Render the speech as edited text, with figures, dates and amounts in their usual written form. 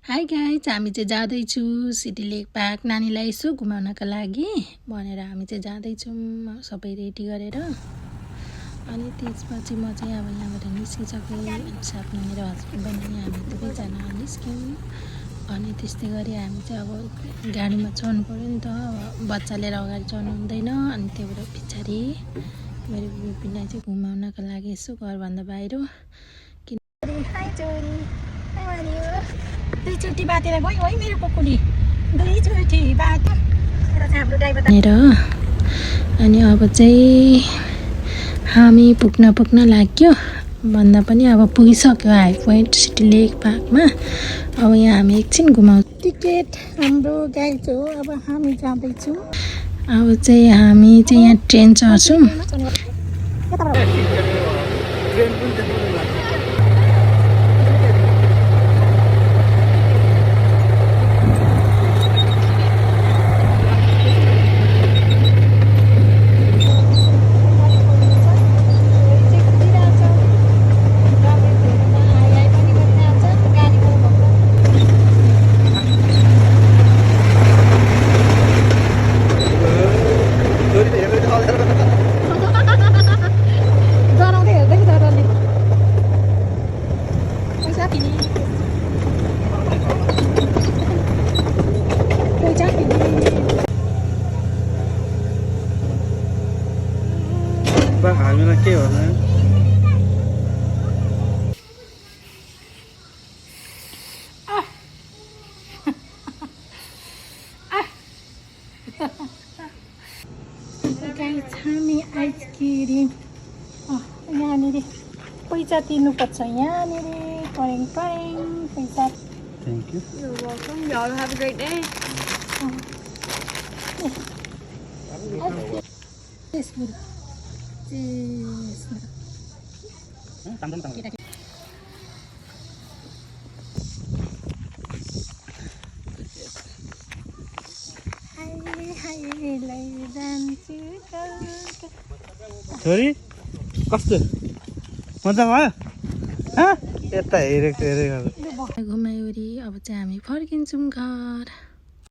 Hi guys, हामी चाहिँ जाँदैछु सिटी लेक पार्क नानीलाई यसो घुमाउनका लागि भनेर हामी चाहिँ जाँदैछौँ सबै रेडी गरेर। अनि त्यसपछि म चाहिँ अब यहाँबाट निस्किसकेँ अनि साथमा मेरो हस्बेन्ड पनि हामी दुवैजना निस्क्यौँ। अनि त्यस्तै गरी हामी चाहिँ अब गाडीमा चढ्नु पऱ्यो नि त, बच्चा लिएर अगाडि चढ्नु हुँदैन। अनि त्यहाँबाट पछाडि मेरो बेबीलाई चाहिँ घुमाउनका लागि यसो घरभन्दा बाहिर दुईचोटि बातेर गयो है मेरो कुकुरी, दुईचोटि बाटो अनि अब चाहिँ हामी पुग्न लाग्यो भन्दा पनि अब पुगिसक्यो हाई पोइन्ट सिटी लेक पार्कमा। अब यहाँ हामी एकछिन घुमाउँछ। टिकट हाम्रो गाइड हो। अब हामी जाँदैछौँ। अब चाहिँ हामी चाहिँ यहाँ ट्रेन चढ्छौँ। हामीलाई के हो हामी आइसक्रिम यहाँनिर पैसा तिर्नुपर्छ। यहाँनिर परेङ पैसा। Thank you. You're welcome. Y'all have a great day. छोरी कस्तो मजा भयो? यता हेरेको घुमाइवरी अब चाहिँ हामी फर्किन्छौँ घर।